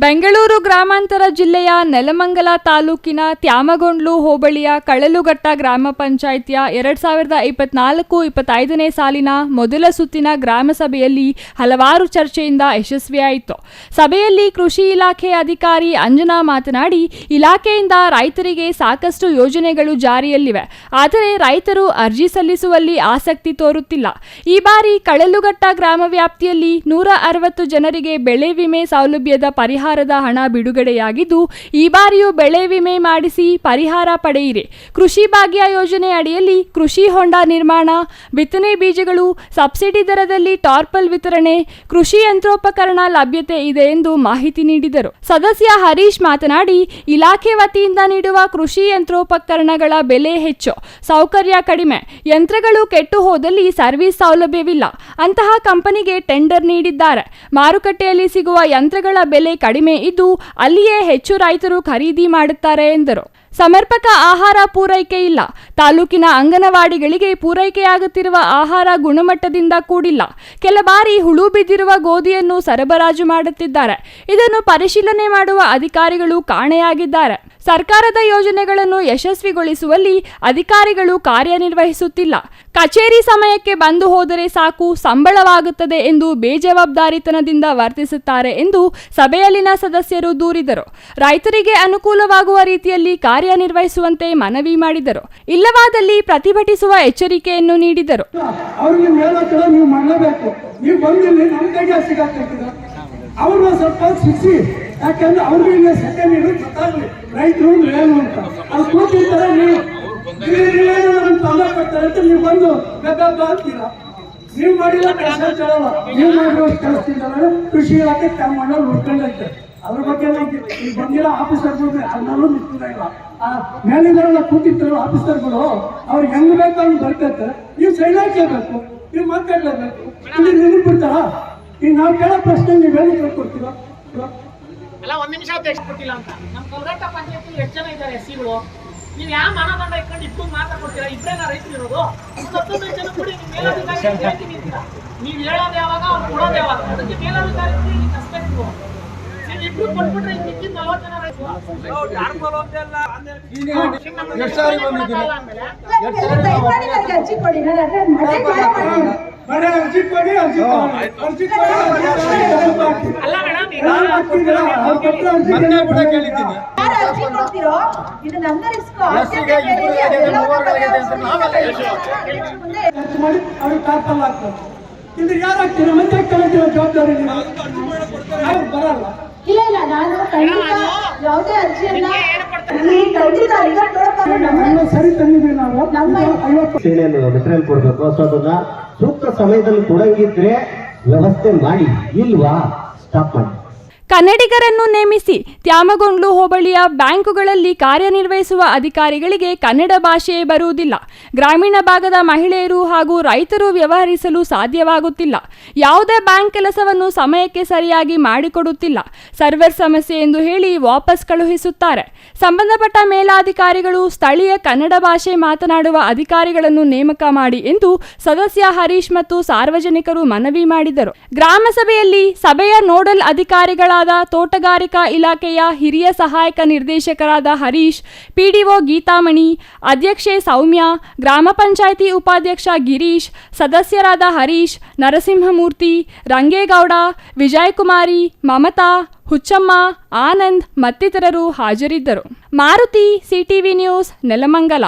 ಬೆಂಗಳೂರು ಗ್ರಾಮಾಂತರ ಜಿಲ್ಲೆಯ ನೆಲಮಂಗಲ ತಾಲೂಕಿನ ತ್ಯಾಮಗೊಂಡ್ಲು ಹೋಬಳಿಯ ಕಳಲುಘಟ್ಟ ಗ್ರಾಮ ಪಂಚಾಯಿತಿಯ 2024-25ನೇ ಸಾಲಿನ ಮೊದಲ ಸುತ್ತಿನ ಗ್ರಾಮ ಸಭೆಯಲ್ಲಿ ಹಲವಾರು ಚರ್ಚೆಯಿಂದ ಯಶಸ್ವಿಯಾಯಿತು. ಸಭೆಯಲ್ಲಿ ಕೃಷಿ ಇಲಾಖೆ ಅಧಿಕಾರಿ ಅಂಜನಾ ಮಾತನಾಡಿ, ಇಲಾಖೆಯಿಂದ ರೈತರಿಗೆ ಸಾಕಷ್ಟು ಯೋಜನೆಗಳು ಜಾರಿಯಲ್ಲಿವೆ. ಆದರೆ ರೈತರು ಅರ್ಜಿ ಸಲ್ಲಿಸುವಲ್ಲಿ ಆಸಕ್ತಿ ತೋರುತ್ತಿಲ್ಲ. ಈ ಬಾರಿ ಕಳಲುಘಟ್ಟ ಗ್ರಾಮ ವ್ಯಾಪ್ತಿಯಲ್ಲಿ 160 ಜನರಿಗೆ ಬೆಳೆ ವಿಮೆ ಸೌಲಭ್ಯದ ಪರಿಹಾರದ ಹಣ ಬಿಡುಗಡೆಯಾಗಿದ್ದು, ಈ ಬಾರಿಯೂ ಬೆಳೆ ವಿಮೆ ಮಾಡಿಸಿ ಪರಿಹಾರ ಪಡೆಯಿರಿ. ಕೃಷಿ ಭಾಗ್ಯ ಯೋಜನೆ ಅಡಿಯಲ್ಲಿ ಕೃಷಿ ಹೊಂಡ ನಿರ್ಮಾಣ, ಬಿತ್ತನೆ ಬೀಜಗಳು, ಸಬ್ಸಿಡಿ ದರದಲ್ಲಿ ಟಾರ್ಪಲ್ ವಿತರಣೆ, ಕೃಷಿ ಯಂತ್ರೋಪಕರಣ ಲಭ್ಯತೆ ಇದೆ ಎಂದು ಮಾಹಿತಿ ನೀಡಿದರು. ಸದಸ್ಯ ಹರೀಶ್ ಮಾತನಾಡಿ, ಇಲಾಖೆ ವತಿಯಿಂದ ನೀಡುವ ಕೃಷಿ ಯಂತ್ರೋಪಕರಣಗಳ ಬೆಲೆ ಹೆಚ್ಚು, ಸೌಕರ್ಯ ಕಡಿಮೆ, ಯಂತ್ರಗಳು ಕೆಟ್ಟು ಹೋದಲ್ಲಿ ಸರ್ವಿಸ್ ಸೌಲಭ್ಯವಿಲ್ಲ. ಅಂತಹ ಕಂಪನಿಗೆ ಟೆಂಡರ್ ನೀಡಿದ್ದಾರೆ. ಮಾರುಕಟ್ಟೆಯಲ್ಲಿ ಸಿಗುವ ಯಂತ್ರಗಳ ಬೆಲೆ ಕಡಿಮೆ ಇದ್ದು ಅಲ್ಲಿಯೇ ಹೆಚ್ಚು ರೈತರು ಖರೀದಿ ಮಾಡುತ್ತಾರೆ ಎಂದರು. ಸಮರ್ಪಕ ಆಹಾರ ಪೂರೈಕೆ ಇಲ್ಲ. ತಾಲೂಕಿನ ಅಂಗನವಾಡಿಗಳಿಗೆ ಪೂರೈಕೆಯಾಗುತ್ತಿರುವ ಆಹಾರ ಗುಣಮಟ್ಟದಿಂದ ಕೂಡಿಲ್ಲ. ಕೆಲ ಬಾರಿ ಹುಳು ಬಿದ್ದಿರುವ ಗೋಧಿಯನ್ನು ಸರಬರಾಜು ಮಾಡುತ್ತಿದ್ದಾರೆ. ಇದನ್ನು ಪರಿಶೀಲನೆ ಮಾಡುವ ಅಧಿಕಾರಿಗಳು ಕಾಣೆಯಾಗಿದ್ದಾರೆ. ಸರ್ಕಾರದ ಯೋಜನೆಗಳನ್ನು ಯಶಸ್ವಿಗೊಳಿಸುವಲ್ಲಿ ಅಧಿಕಾರಿಗಳು ಕಾರ್ಯನಿರ್ವಹಿಸುತ್ತಿಲ್ಲ. ಕಚೇರಿ ಸಮಯಕ್ಕೆ ಬಂದು ಹೋದರೆ ಸಾಕು, ಸಂಬಳವಾಗುತ್ತದೆ ಎಂದು ಬೇಜವಾಬ್ದಾರಿತನದಿಂದ ವರ್ತಿಸುತ್ತಾರೆ ಎಂದು ಸಭೆಯಲ್ಲಿನ ಸದಸ್ಯರು ದೂರಿದರು. ರೈತರಿಗೆ ಅನುಕೂಲವಾಗುವ ರೀತಿಯಲ್ಲಿ ಕಾರ್ಯನಿರ್ವಹಿಸುವಂತೆ ಮನವಿ ಮಾಡಿದರು. ಇಲ್ಲವಾದಲ್ಲಿ ಪ್ರತಿಭಟಿಸುವ ಎಚ್ಚರಿಕೆಯನ್ನು ನೀಡಿದರು. ಅವರು ಸ್ವಲ್ಪ ಶಿಕ್ಷಿ, ಯಾಕಂದ್ರೆ ಅವ್ರಿಗೆ ಸೆಕೆಂಡ್ ಇರೋದು ಗೊತ್ತಾಗಲಿ ರೈತರು ಏನು ಅಂತ. ಅವ್ರು ಕೂತಿರ್ತಾರೆ, ನೀವು ತೊಂದರೆ ಕೊಡ್ತಾರೆ ಅಂತ ನೀವು ಬಂದು ಬೆಬ್ಬ ಅಂತೀರಾ. ನೀವು ಮಾಡಿಲ್ಲ ಕೆಲಸ ಕೇಳಲ್ಲ, ನೀವು ಮಾಡಿರೋ ಕೆಲಸದಿಂದ ಕೃಷಿ ಇಲಾಖೆ ತಮ್ಮ ಮಣ್ಣಲ್ಲಿ ಉಳ್ಕೊಂಡೈತೆ. ಅದ್ರ ಬಗ್ಗೆ ಈಗ ಬಂದಿರೋ ಆಫೀಸರ್ಗಳು ಅದನ್ನಲ್ಲೂ ನಿಂತಿಲ್ಲ. ಆ ಮೇಲಿಂದರೆಲ್ಲ ಕೂತಿರ್ತಾರೋ ಆಫೀಸರ್ಗಳು ಅವ್ರಿಗೆ ಹೆಂಗ್ ಬೇಕು ಅವ್ನು ಬರ್ತೈತೆ. ನೀವು ಸೈಲೆಂಟ್ ಬೇಕು, ನೀವು ಮಾತಾಡ್ಲೇಬೇಕು. ಇಲ್ಲಿ ನಿಮಗೆ ಬಿಡ್ತಾರ? ಈಗ ನಾವು ಕೇಳೋ ಪ್ರಶ್ನೆ ನೀವು ಹೇಳಿ ಕೇಳ್ಕೊಡ್ತೀರಾ? ಎಲ್ಲ ಒಂದ್ ನಿಮಿಷ ಕೊಟ್ಟಿಲ್ಲ ಅಂತ. ನಮ್ಮ ಕಲ್ಗಟ್ಟ ಪಂಚಾಯತ್ ಎಷ್ಟು ಜನ ಇದ್ದಾರೆ ಎಸ್ಸಿಗಳು? ನೀವು ಯಾವ ಮಾನದಂಡ ಇಟ್ಕೊಂಡು ಇಬ್ಬರು ಮಾತಾಡ್ಕೊಡ್ತೀರಾ? ಇಬ್ಬರೇನ ರೈತರು ಇರೋದು? 15 ಜನ ಕೂಡಿ ನೀವು ಮೇಲಾಧಿಕಾರಿ ಹೇಳ್ತೀನಿ ಅಂತೀರಾ. ನೀವು ಹೇಳೋದು ಯಾವಾಗ, ಅವ್ರು ಕೊಡೋದು ಯಾವಾಗ? ಅದಕ್ಕೆ ಮೇಲಾಧಿಕಾರಿ ಕಸ್ಬೇಕು. ಇಬ್ರು ಕೊಟ್ಬಿಟ್ರೆ ಮಿಕ್ಕಿದ 40 ಜನ ರೈತರು ಅಲ್ಲ ಮೇಡಮ್. ಇಲ್ಲಿ ಯಾರಾಗ್ತೀರ? ಮತ್ತೆ ಜವಾಬ್ದಾರಿ ಬರಲ್ಲ. ಇಲ್ಲ ಇಲ್ಲ, ನಾನು ಯಾವುದೇ ಅರ್ಜಿಯನ್ನ ಸರಿ ತಂದಿದ್ದೀವಿ. ನಾವು ಸೇನೆಯನ್ನು ಮೆಟೀರಿಯಲ್ ಕೊಡಬೇಕು. ಸೊ ಅದನ್ನ ಸೂಕ್ತ ಸಮಯದಲ್ಲಿ ಕೊಡಂಗಿದ್ರೆ ವ್ಯವಸ್ಥೆ ಮಾಡಿ, ಇಲ್ವಾ ಸ್ಟಾಪ್ ಮಾಡಿ. ಕನ್ನಡಿಗರನ್ನು ನೇಮಿಸಿ. ತ್ಯಾಮಗೊಂಡ್ಲು ಹೋಬಳಿಯ ಬ್ಯಾಂಕುಗಳಲ್ಲಿ ಕಾರ್ಯನಿರ್ವಹಿಸುವ ಅಧಿಕಾರಿಗಳಿಗೆ ಕನ್ನಡ ಭಾಷೆಯೇ ಬರುವುದಿಲ್ಲ. ಗ್ರಾಮೀಣ ಭಾಗದ ಮಹಿಳೆಯರು ಹಾಗೂ ರೈತರು ವ್ಯವಹರಿಸಲು ಸಾಧ್ಯವಾಗುತ್ತಿಲ್ಲ. ಯಾವುದೇ ಬ್ಯಾಂಕ್ ಕೆಲಸವನ್ನು ಸಮಯಕ್ಕೆ ಸರಿಯಾಗಿ ಮಾಡಿಕೊಡುತ್ತಿಲ್ಲ. ಸರ್ವರ್ ಸಮಸ್ಯೆ ಎಂದು ಹೇಳಿ ವಾಪಸ್ ಕಳುಹಿಸುತ್ತಾರೆ. ಸಂಬಂಧಪಟ್ಟ ಮೇಲಾಧಿಕಾರಿಗಳು ಸ್ಥಳೀಯ ಕನ್ನಡ ಭಾಷೆ ಮಾತನಾಡುವ ಅಧಿಕಾರಿಗಳನ್ನು ನೇಮಕ ಮಾಡಿ ಎಂದು ಸದಸ್ಯ ಹರೀಶ್ ಮತ್ತು ಸಾರ್ವಜನಿಕರು ಮನವಿ ಮಾಡಿದರು. ಗ್ರಾಮ ಸಭೆಯಲ್ಲಿ ಸಭೆಯ ನೋಡಲ್ ಅಧಿಕಾರಿಗಳ ತೋಟಗಾರಿಕಾ ಇಲಾಖೆಯ ಹಿರಿಯ ಸಹಾಯಕ ನಿರ್ದೇಶಕರಾದ ಹರೀಶ್, ಪಿಡಿಒ ಗೀತಾಮಣಿ, ಅಧ್ಯಕ್ಷೆ ಸೌಮ್ಯ, ಗ್ರಾಮ ಪಂಚಾಯಿತಿ ಉಪಾಧ್ಯಕ್ಷ ಗಿರೀಶ್, ಸದಸ್ಯರಾದ ಹರೀಶ್, ನರಸಿಂಹಮೂರ್ತಿ, ರಂಗೇಗೌಡ, ವಿಜಯಕುಮಾರಿ, ಮಮತಾ, ಹುಚ್ಚಮ್ಮ, ಆನಂದ್ ಮತ್ತಿತರರು ಹಾಜರಿದ್ದರು. Maruti, CTV news, Nelamangala.